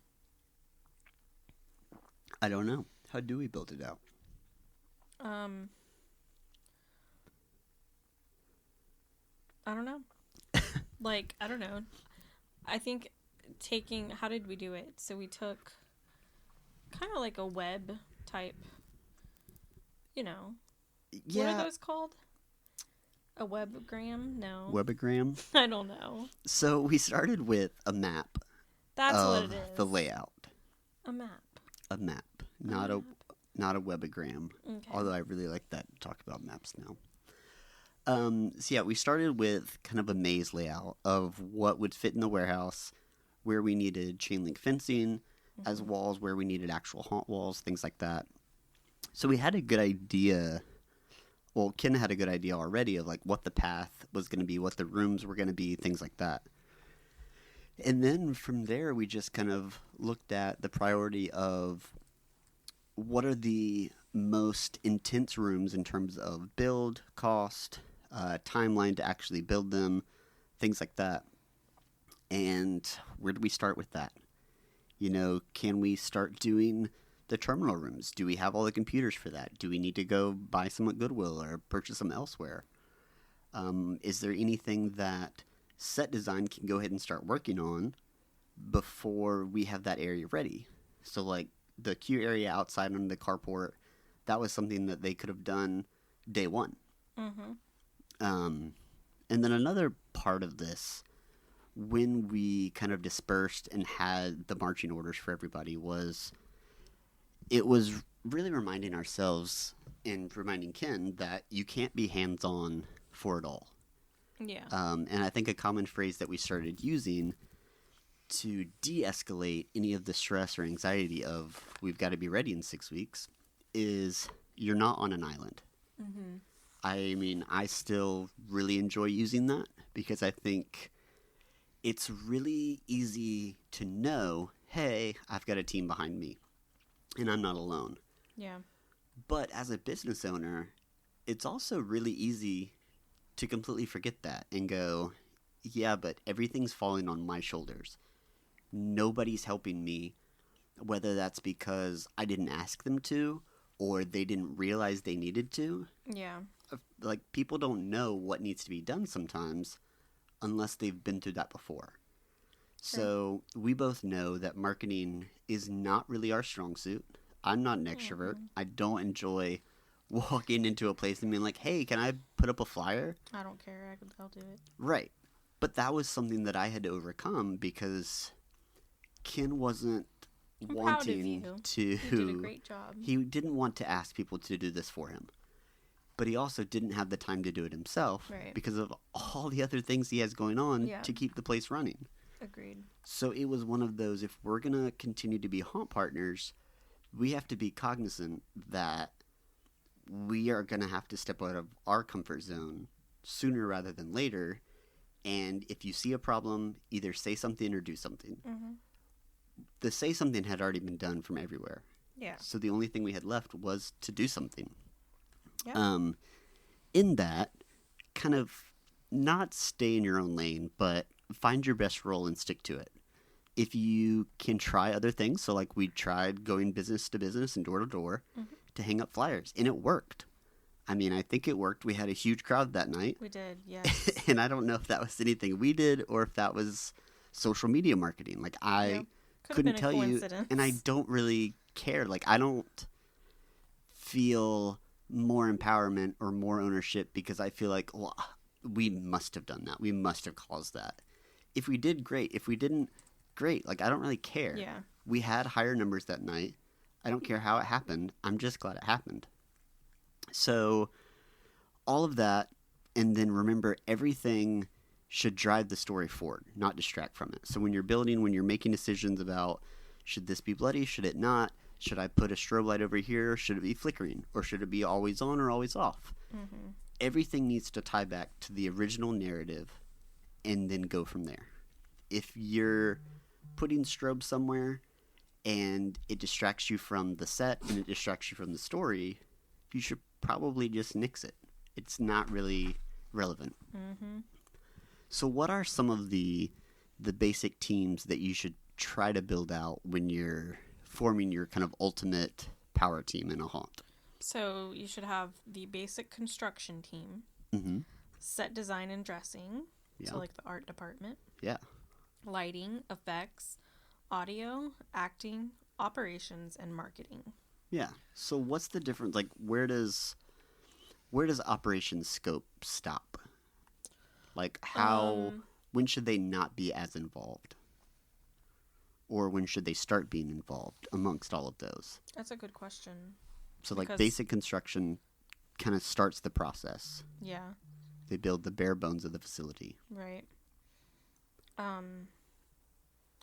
I don't know. How do we build it out? I don't know. I don't know. I think how did we do it? So we took kind of like a web type, what are those called? A webgram? No. Webagram? I don't know. So we started with a map. That's of what it is. The layout. A map. A map. Not a webagram. Okay. Although I really like that talk about maps now. We started with kind of a maze layout of what would fit in the warehouse, where we needed chain link fencing, as walls where we needed actual haunt walls, things like that. So we had a good idea. Well, Ken had a good idea already of like what the path was going to be, what the rooms were going to be, things like that. And then from there, we just kind of looked at the priority of what are the most intense rooms in terms of build, cost, timeline to actually build them, things like that. And where do we start with that? Can we start doing the terminal rooms? Do we have all the computers for that? Do we need to go buy some at Goodwill or purchase them elsewhere? Is there anything that set design can go ahead and start working on before we have that area ready? So like the queue area outside on the carport, that was something that they could have done day one. And then another part of this, when we kind of dispersed and had the marching orders for everybody, it was really reminding ourselves and reminding Ken that you can't be hands-on for it all. Yeah. And I think a common phrase that we started using to de-escalate any of the stress or anxiety of we've got to be ready in 6 weeks is you're not on an island. I mean, I still really enjoy using that because I think it's really easy to know, hey, I've got a team behind me and I'm not alone. Yeah. But as a business owner, it's also really easy to completely forget that and go, yeah, but everything's falling on my shoulders. Nobody's helping me, whether that's because I didn't ask them to or they didn't realize they needed to. Yeah. Like, people don't know what needs to be done sometimes unless they've been through that before. Sure. So we both know that marketing is not really our strong suit. I'm not an extrovert. I don't enjoy walking into a place and being like, hey, can I put up a flyer? I don't care. I'll do it. Right. But that was something that I had to overcome because Ken wasn't I'm proud of wanting you. to. You did a great job. He didn't want to ask people to do this for him. But he also didn't have the time to do it himself Right. because of all the other things he has going on Yeah. to keep the place running. Agreed. So it was one of those, if we're going to continue to be haunt partners, we have to be cognizant that we are going to have to step out of our comfort zone sooner rather than later. And if you see a problem, either say something or do something. Mm-hmm. The say something had already been done from everywhere. Yeah. So the only thing we had left was to do something. Yeah. In that, kind of not stay in your own lane, but find your best role and stick to it. If you can try other things, so like we tried going business to business and door to door to hang up flyers, and it worked. I mean, I think it worked. We had a huge crowd that night. We did, yes. And I don't know if that was anything we did or if that was social media marketing. Like, I couldn't tell you, and I don't really care. Like, I don't feel more empowerment or more ownership because I feel like, well, we must have done that. We must have caused that. If we did, great. If we didn't, great. Like, I don't really care. Yeah. We had higher numbers that night. I don't care how it happened. I'm just glad it happened. So all of that, and then remember, everything should drive the story forward, not distract from it. So when you're building, when you're making decisions about, should this be bloody, should it not, should I put a strobe light over here, should it be flickering, or should it be always on or always off? Mm-hmm. Everything needs to tie back to the original narrative and then go from there. If you're putting strobe somewhere and it distracts you from the set and it distracts you from the story, you should probably just nix it. It's not really relevant. Mm-hmm. So what are some of the basic teams that you should try to build out when you're forming your kind of ultimate power team in a haunt? So you should have the basic construction team, Mm-hmm. set design and dressing, Yeah. so like the art department, Yeah. lighting, effects, audio, acting, operations, and marketing. Yeah. So what's the difference? Like, where does operations scope stop? Like, how when should they not be as involved? Or when should they start being involved amongst all of those? That's a good question. So, like, Because- basic construction kind of starts the process. Yeah, They build the bare bones of the facility. right.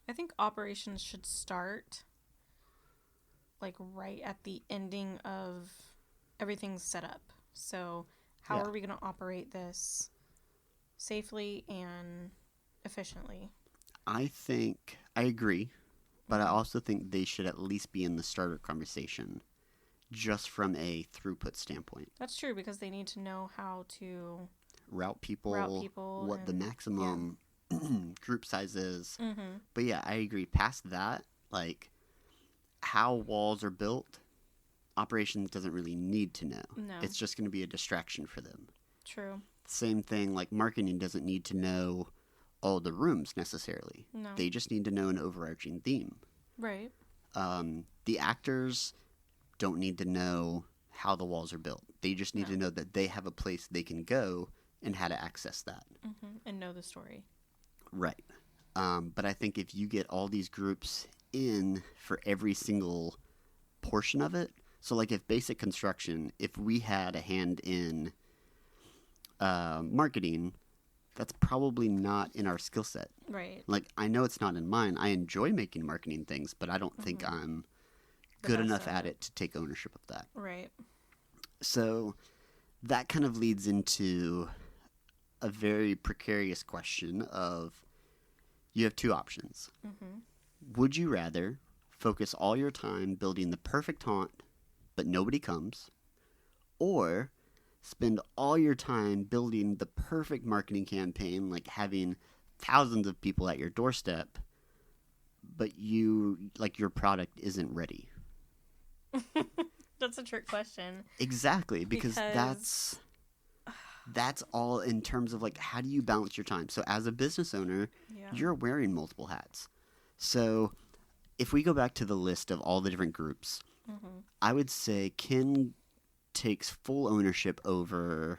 I think operations should start like right at the ending of everything's set up. So how Yeah. are we going to operate this safely and efficiently? I agree, but I also think they should at least be in the starter conversation just from a throughput standpoint. That's true because they need to know how to Route people, what the and- maximum group size is. Mm-hmm. But yeah, I agree. Past that, like how walls are built, operations doesn't really need to know. No. It's just going to be a distraction for them. True. Same thing, like marketing doesn't need to know all the rooms necessarily. No. They just need to know an overarching theme. Right. The actors don't need to know how the walls are built. They just need No. to know that they have a place they can go and how to access that. Mm-hmm. And know the story. Right. But I think if you get all these groups in for every single portion of it, so like if basic construction, if we had a hand in marketing, that's probably not in our skill set. Right. Like, I know it's not in mine. I enjoy making marketing things, but I don't think I'm The good best enough at at it. it to take ownership of that. Right. So that kind of leads into a very precarious question of you have two options. Mm-hmm. Would you rather focus all your time building the perfect haunt, but nobody comes, or spend all your time building the perfect marketing campaign, like having thousands of people at your doorstep, but your product isn't ready. That's a trick question. Exactly, because that's all in terms of like, how do you balance your time? So as a business owner, you're wearing multiple hats. So if we go back to the list of all the different groups, I would say Ken takes full ownership over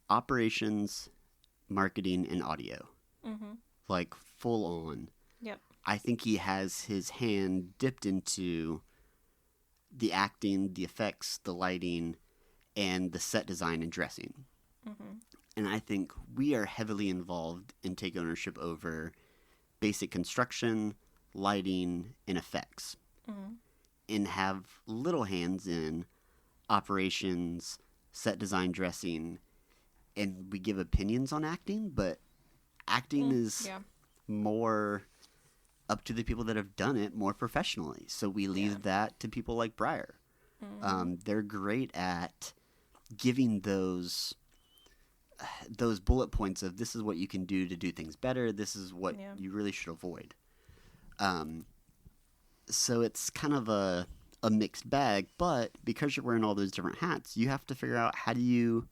operations, marketing, and audio. Like full on. Yep. I think he has his hand dipped into the acting, the effects, the lighting, and the set design and dressing. And I think we are heavily involved and take ownership over basic construction, lighting, and effects. And have little hands in operations, set design, dressing, and we give opinions on acting, but acting is more up to the people that have done it more professionally. So we leave that to people like Briar. They're great at giving those bullet points of this is what you can do to do things better. This is what you really should avoid. So it's kind of a mixed bag, but because you're wearing all those different hats, you have to figure out how do you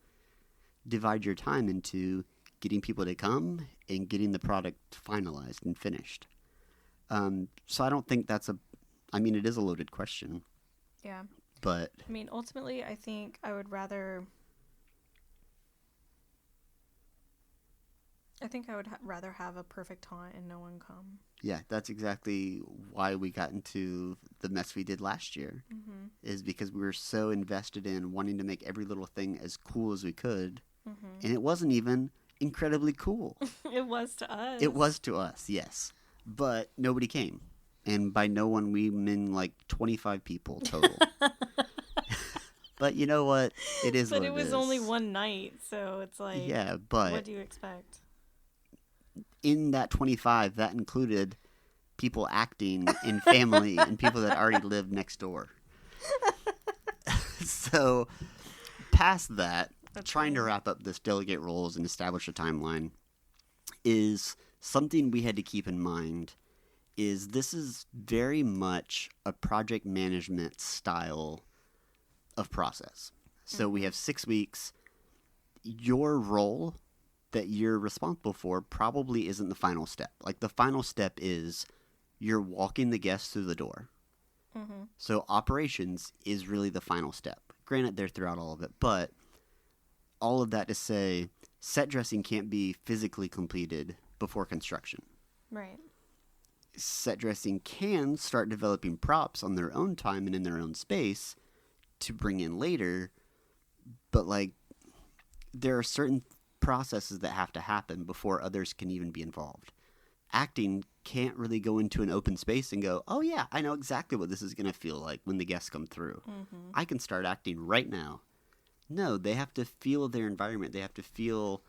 divide your time into getting people to come and getting the product finalized and finished. So I don't think it is a loaded question. Yeah. But I mean, ultimately, I think I would rather have a perfect haunt and no one come. Yeah, that's exactly why we got into the mess we did last year, is because we were so invested in wanting to make every little thing as cool as we could, and it wasn't even incredibly cool. It was to us. It was to us, yes. But nobody came. And by no one, we mean like 25 people total. But you know what? It is what it is. But it was only one night, so it's like, yeah, but what do you expect? In that 25, that included people acting in family and people that already lived next door. So, past that, trying to wrap up this delegate roles and establish a timeline is something we had to keep in mind. This is very much a project management style of process. So we have 6 weeks. Your role that you're responsible for probably isn't the final step. Like, the final step is you're walking the guests through the door. So operations is really the final step. Granted, they're throughout all of it, but all of that to say, set dressing can't be physically completed before construction. Right. Set dressing can start developing props on their own time and in their own space to bring in later, but like, there are certain processes that have to happen before others can even be involved. Acting can't really go into an open space and go, oh yeah, I know exactly what this is going to feel like when the guests come through. I can start acting right now. No, they have to feel their environment. They have to feel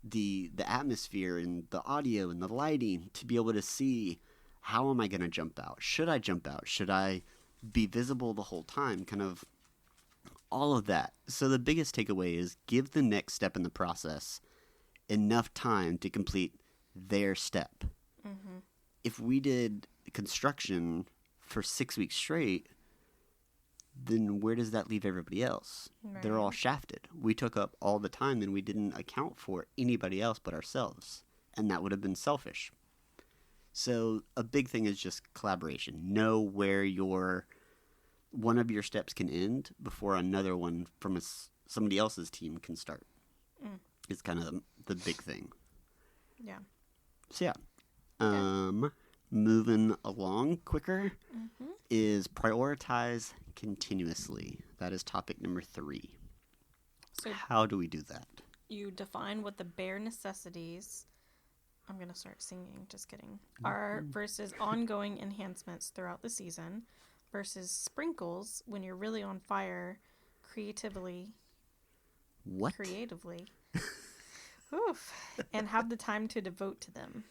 the atmosphere and the audio and the lighting to be able to see, how am I going to jump out? Should I jump out? Should I be visible the whole time? Kind of all of that. So the biggest takeaway is give the next step in the process enough time to complete their step. If we did construction for 6 weeks straight, then where does that leave everybody else? Right. They're all shafted. We took up all the time and we didn't account for anybody else but ourselves. And that would have been selfish. So a big thing is just collaboration. Know where one of your steps can end before another one from somebody else's team can start. It's kind of the big thing. Yeah. So yeah. Moving along quicker is prioritize continuously. That is topic number 3. So how do we do that? You define what the bare necessities, I'm going to start singing, just kidding, are versus ongoing enhancements throughout the season versus sprinkles when you're really on fire creatively. What? Creatively. Oof. And have the time to devote to them.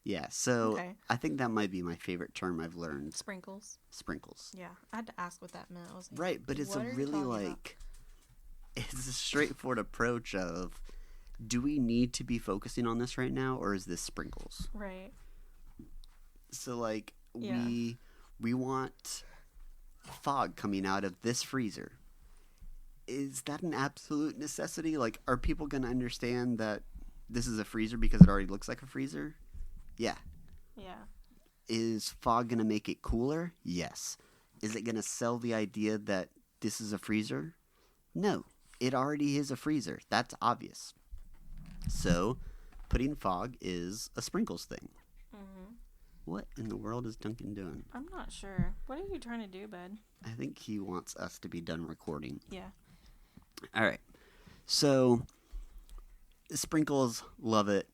Yeah, so I think that might be my favorite term I've learned. Sprinkles. Sprinkles. Yeah, I had to ask what that meant. I was like, right, but it's a really like it's a straightforward approach of, do we need to be focusing on this right now, or is this sprinkles? Right. So, like, Yeah. we want fog coming out of this freezer. Is that an absolute necessity? Like, are people going to understand that this is a freezer because it already looks like a freezer? Yeah. Yeah. Is fog going to make it cooler? Yes. Is it going to sell the idea that this is a freezer? No. It already is a freezer. That's obvious. So, putting fog is a sprinkles thing. Mm-hmm. What in the world is Duncan doing? I'm not sure. What are you trying to do, bud? I think he wants us to be done recording. Yeah. All right. So, sprinkles, love it.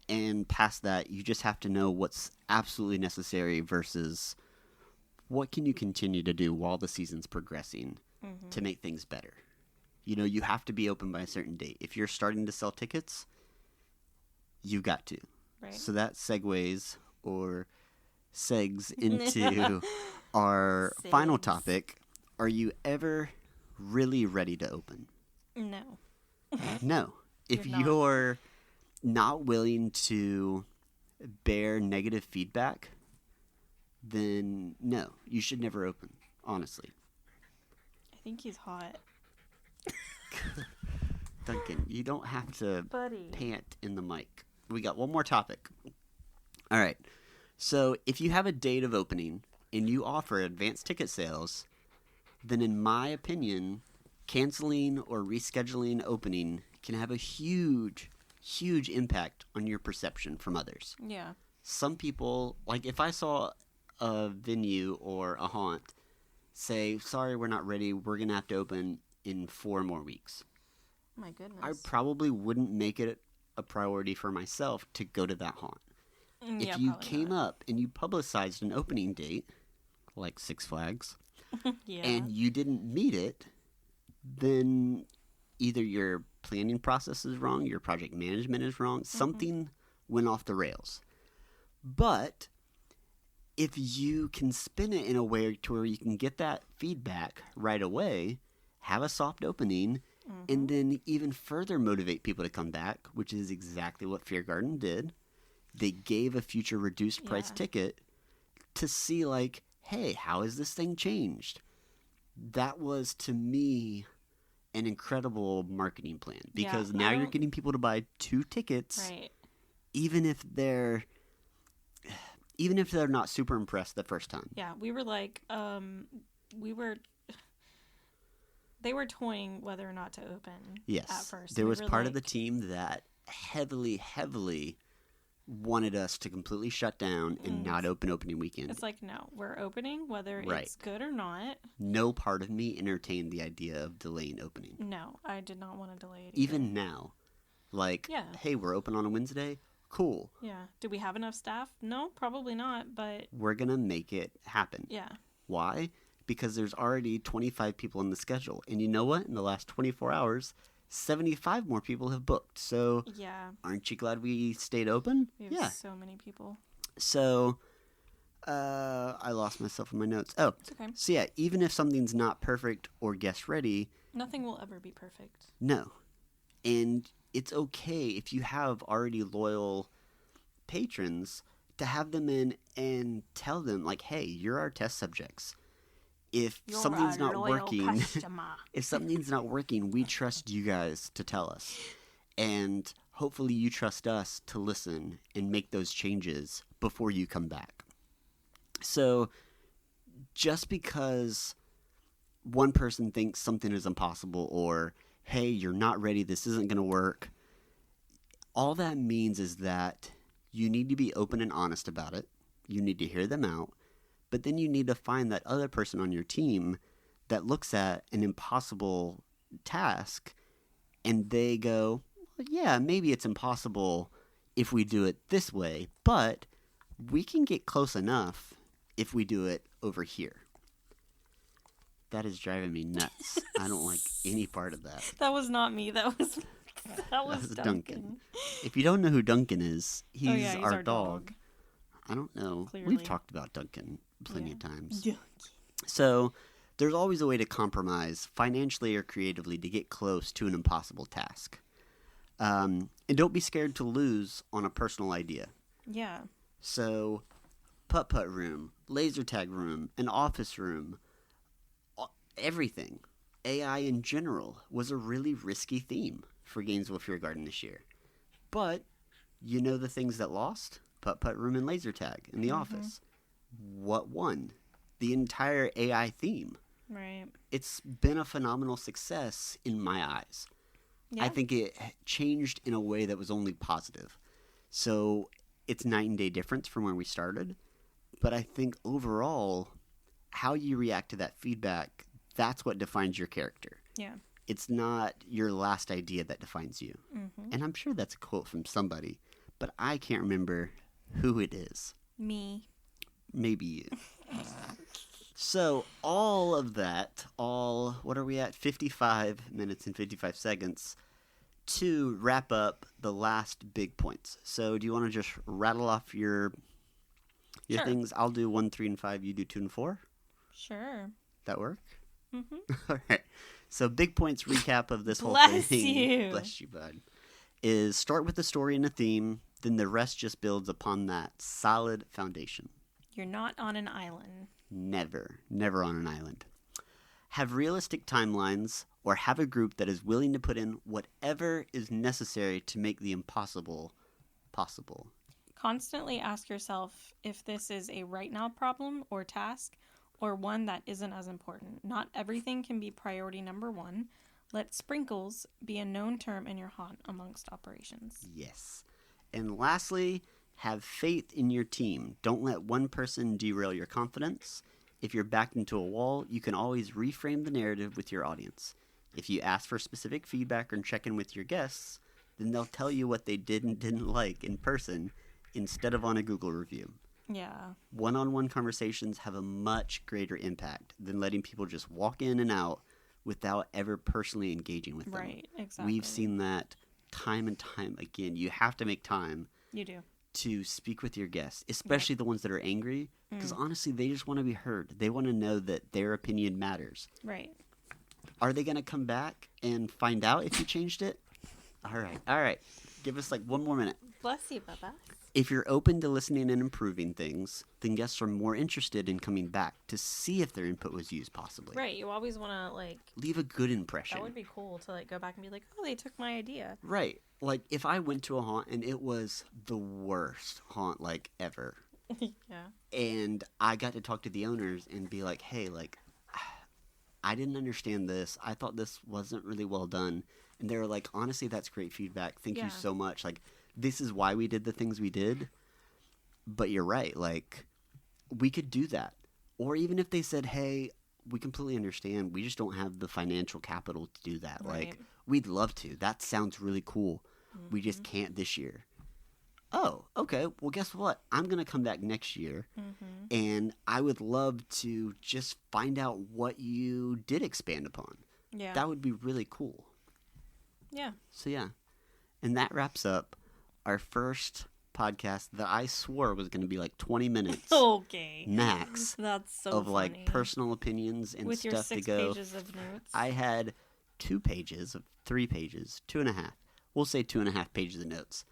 And past that, you just have to know what's absolutely necessary versus what can you continue to do while the season's progressing to make things better. You know, you have to be open by a certain date. If you're starting to sell tickets, you got to. Right. So that segues or segs into our final topic. Are you ever really ready to open? No. No. If you're not willing to bear negative feedback, then no, you should never open, honestly. I think he's hot. Duncan, you don't have to Buddy. pant in the mic. We got one more topic. All right. So if you have a date of opening and you offer advanced ticket sales, then in my opinion, canceling or rescheduling opening can have a huge impact on your perception from others. Yeah. Some people, like if I saw a venue or a haunt say, sorry, we're not ready, we're going to have to open in 4 more weeks. My goodness. I probably wouldn't make it a priority for myself to go to that haunt. Yeah, If you came up and you publicized an opening date, like Six Flags, yeah. and you didn't meet it, then either your planning process is wrong, your project management is wrong, something went off the rails. But if you can spin it in a way to where you can get that feedback right away, have a soft opening, and then even further motivate people to come back, which is exactly what Fear Garden did. They gave a future reduced price ticket to see, like, hey, how has this thing changed? That was, to me, an incredible marketing plan, because now you're getting people to buy 2 tickets, right. even if they're not super impressed the first time. Yeah, we were like, they were toying whether or not to open. Yes, at first. There was part of the team that heavily wanted us to completely shut down and not opening weekend. It's like, no, we're opening whether Right. it's good or not. No part of me entertained the idea of delaying opening. No, I did not want to delay it either. Even now. Like, hey, we're open on a Wednesday? Cool. Yeah. Do we have enough staff? No, probably not, but... We're going to make it happen. Yeah. Why? Because there's already 25 people in the schedule. And you know what? In the last 24 hours, 75 more people have booked. So, aren't you glad we stayed open? We have so many people. So, I lost myself in my notes. Oh, it's okay. So yeah, even if something's not perfect or guest ready, nothing will ever be perfect. No. And it's okay if you have already loyal patrons to have them in and tell them, like, hey, you're our test subjects. If something's not working, we trust you guys to tell us. And hopefully you trust us to listen and make those changes before you come back. So just because one person thinks something is impossible, or, hey, you're not ready, this isn't going to work, all that means is that you need to be open and honest about it. You need to hear them out. But then you need to find that other person on your team that looks at an impossible task and they go, well, yeah, maybe it's impossible if we do it this way, but we can get close enough if we do it over here. That is driving me nuts. I don't like any part of that. That was not me. That was Duncan. If you don't know who Duncan is, he's our dog. dog. I don't know. Clearly. We've talked about Duncan plenty of times. Yeah. So There's always a way to compromise financially or creatively to get close to an impossible task. And don't be scared to lose on a personal idea. Yeah. So, putt-putt room, laser tag room, an office room, everything. AI in general was a really risky theme for Gainesville Fear Garden this year. But, you know the things that lost? Putt-putt room and laser tag in the office. What won? The entire AI theme. Right. It's been a phenomenal success in my eyes. Yeah. I think it changed in a way that was only positive. So it's night and day difference from where we started. But I think overall, how you react to that feedback, that's what defines your character. Yeah. It's not your last idea that defines you. And I'm sure that's a quote from somebody, but I can't remember who it is. Me. Maybe you. So all of that, what are we at? 55 minutes and 55 seconds to wrap up the last big points. So do you want to just rattle off your Sure. things? I'll do 1, 3, and 5. You do 2 and 4. Sure. That work? Mm-hmm. All right. So big points recap of this whole Bless thing. you. Bless you, bud. Is start with the story and a theme, then the rest just builds upon that solid foundation. You're not on an island. Never on an island. Have realistic timelines, or have a group that is willing to put in whatever is necessary to make the impossible possible. Constantly ask yourself if this is a right now problem or task, or one that isn't as important. Not everything can be priority number one. Let sprinkles be a known term in your haunt amongst operations. Yes. And lastly, have faith in your team. Don't let one person derail your confidence. If you're backed into a wall, you can always reframe the narrative with your audience. If you ask for specific feedback or check in with your guests, then they'll tell you what they did and didn't like in person instead of on a Google review. Yeah. One-on-one conversations have a much greater impact than letting people just walk in and out without ever personally engaging with them. Right, exactly. We've seen that time and time again. You have to make time. You do. To speak with your guests, especially the ones that are angry, because honestly, they just want to be heard. They want to know that their opinion matters. Right. Are they going to come back and find out if you changed it? All right. Give us like 1 more minute. Bless you, Bubba. If you're open to listening and improving things, then guests are more interested in coming back to see if their input was used possibly. Right. You always want to, leave a good impression. That would be cool to, go back and be like, oh, they took my idea. Right. If I went to a haunt and it was the worst haunt, ever. Yeah. And I got to talk to the owners and be like, hey, I didn't understand this. I thought this wasn't really well done. And they were like, honestly, that's great feedback. Thank you so much. This is why we did the things we did. But you're right. We could do that. Or even if they said, hey, we completely understand. We just don't have the financial capital to do that. Right. We'd love to. That sounds really cool. We just can't this year. Oh, okay. Well, guess what? I'm going to come back next year. And I would love to just find out what you did expand upon. Yeah. That would be really cool. Yeah. So, yeah. And that wraps up our first podcast that I swore was going to be 20 minutes. Okay. Max. That's so of funny. Personal opinions and with stuff your 6 to go. pages of notes. I had 2 pages of 3 pages, 2.5. We'll say 2.5 pages of notes.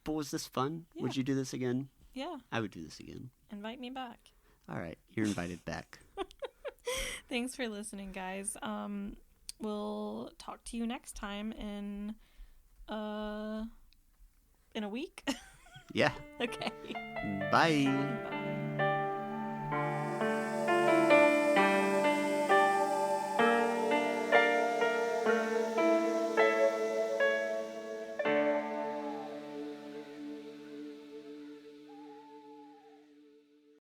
But was this fun? Yeah. Would you do this again? Yeah. I would do this again. Invite me back. All right, you're invited back. Thanks for listening, guys. We'll talk to you next time in a week. Yeah. Okay. Bye. Bye.